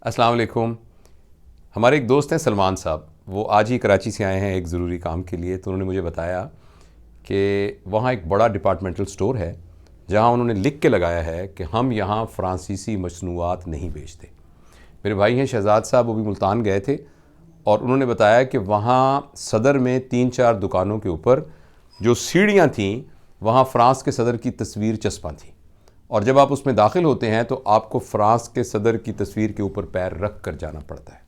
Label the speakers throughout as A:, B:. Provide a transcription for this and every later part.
A: السلام علیکم۔ ہمارے ایک دوست ہیں سلمان صاحب، وہ آج ہی کراچی سے آئے ہیں ایک ضروری کام کے لیے، تو انہوں نے مجھے بتایا کہ وہاں ایک بڑا ڈپارٹمنٹل سٹور ہے جہاں انہوں نے لکھ کے لگایا ہے کہ ہم یہاں فرانسیسی مصنوعات نہیں بیچتے۔ میرے بھائی ہیں شہزاد صاحب، وہ بھی ملتان گئے تھے اور انہوں نے بتایا کہ وہاں صدر میں 3-4 دکانوں کے اوپر جو سیڑھیاں تھیں وہاں فرانس کے صدر کی تصویر چسپاں تھیں، اور جب آپ اس میں داخل ہوتے ہیں تو آپ کو فرانس کے صدر کی تصویر کے اوپر پیر رکھ کر جانا پڑتا ہے۔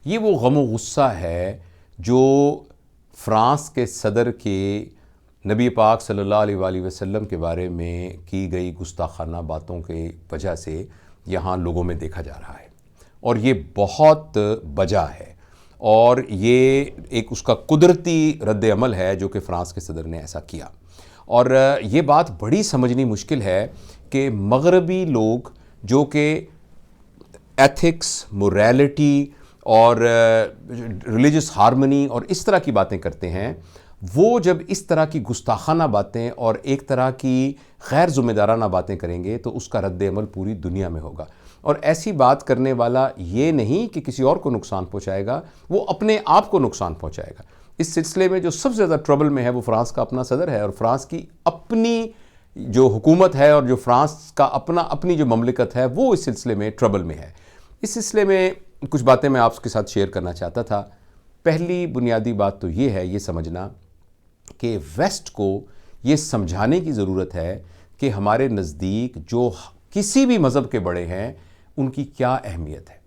A: یہ وہ غم و غصہ ہے جو فرانس کے صدر کے نبی پاک صلی اللہ علیہ وآلہ وسلم کے بارے میں کی گئی گستاخانہ باتوں کی وجہ سے یہاں لوگوں میں دیکھا جا رہا ہے، اور یہ بہت بجا ہے، اور یہ ایک اس کا قدرتی رد عمل ہے جو کہ فرانس کے صدر نے ایسا کیا۔ اور یہ بات بڑی سمجھنی مشکل ہے کہ مغربی لوگ جو کہ ایتھکس، موریلٹی اور ریلیجس ہارمنی اور اس طرح کی باتیں کرتے ہیں، وہ جب اس طرح کی گستاخانہ باتیں اور ایک طرح کی غیر ذمہ دارانہ باتیں کریں گے تو اس کا رد عمل پوری دنیا میں ہوگا۔ اور ایسی بات کرنے والا یہ نہیں کہ کسی اور کو نقصان پہنچائے گا، وہ اپنے آپ کو نقصان پہنچائے گا۔ اس سلسلے میں جو سب سے زیادہ ٹربل میں ہے وہ فرانس کا اپنا صدر ہے، اور فرانس کی اپنی جو حکومت ہے اور جو فرانس کا اپنی جو مملکت ہے وہ اس سلسلے میں ٹربل میں ہے۔ اس سلسلے میں کچھ باتیں میں آپ کے ساتھ شیئر کرنا چاہتا تھا۔ پہلی بنیادی بات تو یہ ہے، یہ سمجھنا کہ ویسٹ کو یہ سمجھانے کی ضرورت ہے کہ ہمارے نزدیک جو کسی بھی مذہب کے بڑے ہیں ان کی کیا اہمیت ہے۔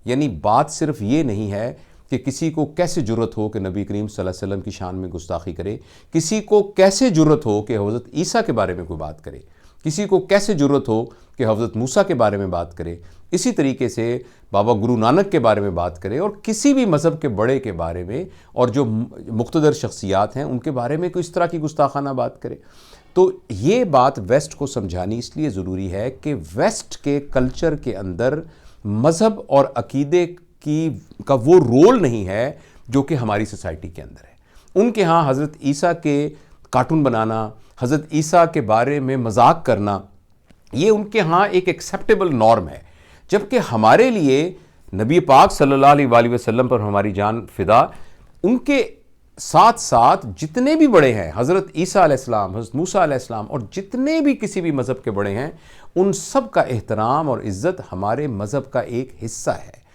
A: یعنی بات صرف یہ نہیں ہے کہ کسی کو کیسے جرأت ہو کہ نبی کریم صلی اللہ علیہ وسلم کی شان میں گستاخی کرے، کسی کو کیسے جرأت ہو کہ حضرت عیسیٰ کے بارے میں کوئی بات کرے، کسی کو کیسے جرأت ہو کہ حضرت موسیٰ کے بارے میں بات کرے، اسی طریقے سے بابا گرو نانک کے بارے میں بات کرے، اور کسی بھی مذہب کے بڑے کے بارے میں اور جو مقتدر شخصیات ہیں ان کے بارے میں کوئی اس طرح کی گستاخانہ بات کرے۔ تو یہ بات ویسٹ کو سمجھانی اس لیے ضروری ہے کہ ویسٹ کے کلچر کے اندر مذہب اور عقیدے کا وہ رول نہیں ہے جو کہ ہماری سوسائٹی کے اندر ہے۔ ان کے ہاں حضرت عیسیٰ کے کارٹون بنانا، حضرت عیسیٰ کے بارے میں مذاق کرنا، یہ ان کے ہاں ایک ایکسیپٹیبل نارم ہے، جبکہ ہمارے لیے نبی پاک صلی اللہ علیہ وآلہ وسلم پر ہماری جان فدا، ان کے ساتھ ساتھ جتنے بھی بڑے ہیں، حضرت عیسیٰ علیہ السلام، حضرت موسیٰ علیہ السلام، اور جتنے بھی کسی بھی مذہب کے بڑے ہیں، ان سب کا احترام اور عزت ہمارے مذہب کا ایک حصہ ہے۔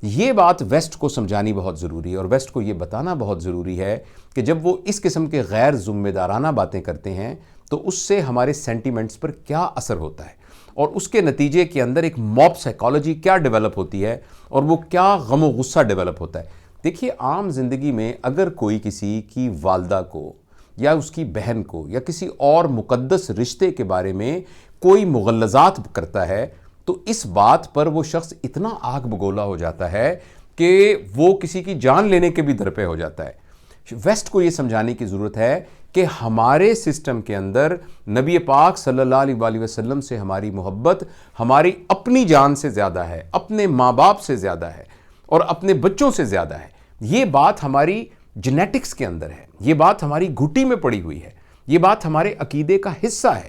A: یہ بات ویسٹ کو سمجھانی بہت ضروری ہے، اور ویسٹ کو یہ بتانا بہت ضروری ہے کہ جب وہ اس قسم کے غیر ذمہ دارانہ باتیں کرتے ہیں تو اس سے ہمارے سینٹیمنٹس پر کیا اثر ہوتا ہے، اور اس کے نتیجے کے اندر ایک موب سائیکالوجی کیا ڈیولپ ہوتی ہے، اور وہ کیا غم و غصہ ڈیولپ ہوتا ہے۔ دیکھیے، عام زندگی میں اگر کوئی کسی کی والدہ کو یا اس کی بہن کو یا کسی اور مقدس رشتے کے بارے میں کوئی مغلظات کرتا ہے تو اس بات پر وہ شخص اتنا آگ بگولا ہو جاتا ہے کہ وہ کسی کی جان لینے کے بھی درپے ہو جاتا ہے۔ ویسٹ کو یہ سمجھانے کی ضرورت ہے کہ ہمارے سسٹم کے اندر نبی پاک صلی اللہ علیہ وآلہ وسلم سے ہماری محبت ہماری اپنی جان سے زیادہ ہے، اپنے ماں باپ سے زیادہ ہے، اور اپنے بچوں سے زیادہ ہے۔ یہ بات ہماری جینیٹکس کے اندر ہے، یہ بات ہماری گھٹی میں پڑی ہوئی ہے، یہ بات ہمارے عقیدے کا حصہ ہے۔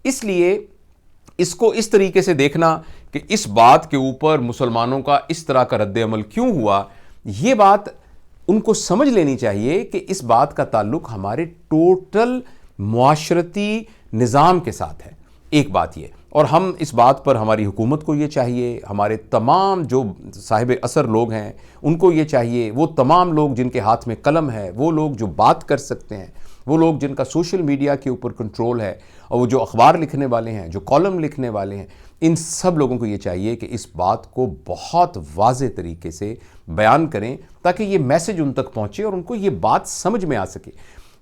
A: اس لیے اس کو اس طریقے سے دیکھنا کہ اس بات کے اوپر مسلمانوں کا اس طرح کا رد عمل کیوں ہوا، یہ بات ان کو سمجھ لینی چاہیے کہ اس بات کا تعلق ہمارے ٹوٹل معاشرتی نظام کے ساتھ ہے۔ ایک بات یہ، اور ہم اس بات پر ہماری حکومت کو یہ چاہیے، ہمارے تمام جو صاحب اثر لوگ ہیں ان کو یہ چاہیے، وہ تمام لوگ جن کے ہاتھ میں قلم ہے، وہ لوگ جو بات کر سکتے ہیں، وہ لوگ جن کا سوشل میڈیا کے اوپر کنٹرول ہے، اور وہ جو اخبار لکھنے والے ہیں، جو کالم لکھنے والے ہیں، ان سب لوگوں کو یہ چاہیے کہ اس بات کو بہت واضح طریقے سے بیان کریں تاکہ یہ میسج ان تک پہنچے اور ان کو یہ بات سمجھ میں آ سکے۔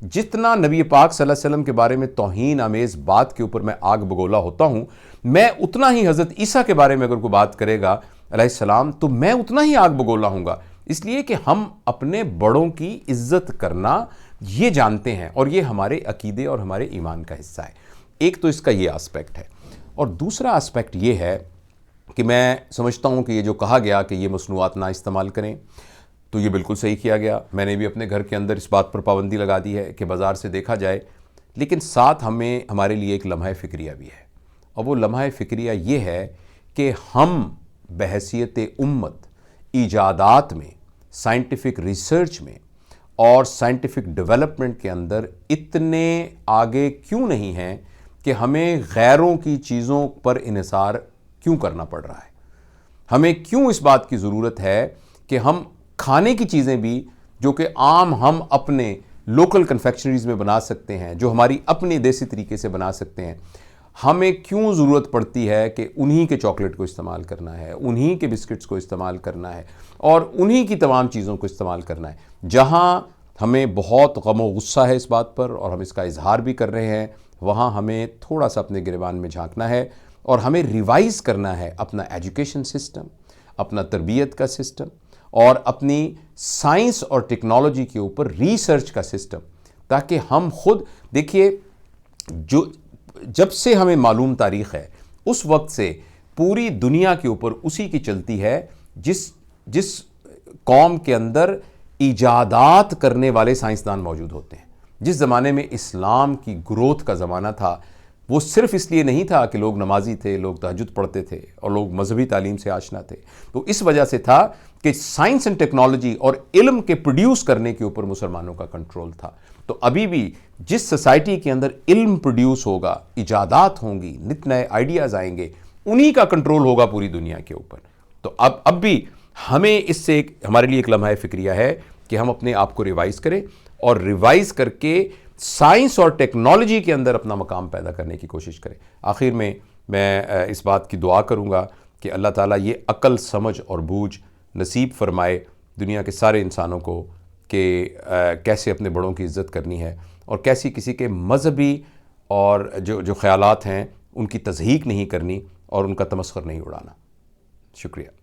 A: جتنا نبی پاک صلی اللہ علیہ وسلم کے بارے میں توہین آمیز بات کے اوپر میں آگ بگولا ہوتا ہوں، میں اتنا ہی حضرت عیسیٰ کے بارے میں اگر کوئی بات کرے گا علیہ السلام تو میں اتنا ہی آگ بگولا ہوں گا، اس لیے کہ ہم اپنے بڑوں کی عزت کرنا یہ جانتے ہیں، اور یہ ہمارے عقیدے اور ہمارے ایمان کا حصہ ہے۔ ایک تو اس کا یہ آسپیکٹ ہے، اور دوسرا آسپیکٹ یہ ہے کہ میں سمجھتا ہوں کہ یہ جو کہا گیا کہ یہ مصنوعات نہ استعمال کریں، تو یہ بالکل صحیح کیا گیا۔ میں نے بھی اپنے گھر کے اندر اس بات پر پابندی لگا دی ہے کہ بازار سے دیکھا جائے، لیکن ساتھ ہمارے لیے ایک لمحہ فکریہ بھی ہے، اور وہ لمحہ فکریہ یہ ہے کہ ہم بحیثیت امت ایجادات میں، سائنٹیفک ریسرچ میں اور سائنٹیفک ڈیولپمنٹ کے اندر اتنے آگے کیوں نہیں ہیں کہ ہمیں غیروں کی چیزوں پر انحصار کیوں کرنا پڑ رہا ہے؟ ہمیں کیوں اس بات کی ضرورت ہے کہ ہم کھانے کی چیزیں بھی جو کہ عام ہم اپنے لوکل کنفیکشنریز میں بنا سکتے ہیں، جو ہماری اپنے دیسی طریقے سے بنا سکتے ہیں، ہمیں کیوں ضرورت پڑتی ہے کہ انہی کے چاکلیٹ کو استعمال کرنا ہے، انہی کے بسکٹس کو استعمال کرنا ہے اور انہی کی تمام چیزوں کو استعمال کرنا ہے؟ جہاں ہمیں بہت غم و غصہ ہے اس بات پر اور ہم اس کا اظہار بھی کر رہے ہیں، وہاں ہمیں تھوڑا سا اپنے گریبان میں جھانکنا ہے اور ہمیں ریوائز کرنا ہے اپنا ایجوکیشن سسٹم، اپنا تربیت کا سسٹم اور اپنی سائنس اور ٹیکنالوجی کے اوپر ریسرچ کا سسٹم، تاکہ ہم خود دیکھیے جب سے ہمیں معلوم تاریخ ہے اس وقت سے پوری دنیا کے اوپر اسی کی چلتی ہے جس قوم کے اندر ایجادات کرنے والے سائنسدان موجود ہوتے ہیں۔ جس زمانے میں اسلام کی گروتھ کا زمانہ تھا، وہ صرف اس لیے نہیں تھا کہ لوگ نمازی تھے، لوگ تہجد پڑھتے تھے اور لوگ مذہبی تعلیم سے آشنا تھے، تو اس وجہ سے تھا کہ سائنس اینڈ ٹیکنالوجی اور علم کے پروڈیوس کرنے کے اوپر مسلمانوں کا کنٹرول تھا۔ تو ابھی بھی جس سوسائٹی کے اندر علم پروڈیوس ہوگا، ایجادات ہوں گی، نت نئے آئیڈیاز آئیں گے، انہی کا کنٹرول ہوگا پوری دنیا کے اوپر۔ تو اب بھی ہمیں اس سے ہمارے لیے ایک لمحہ فکریہ ہے کہ ہم اپنے آپ کو ریوائز کریں اور ریوائز کر کے سائنس اور ٹیکنالوجی کے اندر اپنا مقام پیدا کرنے کی کوشش کریں۔ آخر میں اس بات کی دعا کروں گا کہ اللہ تعالیٰ یہ عقل، سمجھ اور بوجھ نصیب فرمائے دنیا کے سارے انسانوں کو کہ کیسے اپنے بڑوں کی عزت کرنی ہے اور کیسی کسی کے مذہبی اور جو خیالات ہیں ان کی تضحیک نہیں کرنی اور ان کا تمسخر نہیں اڑانا۔ شکریہ۔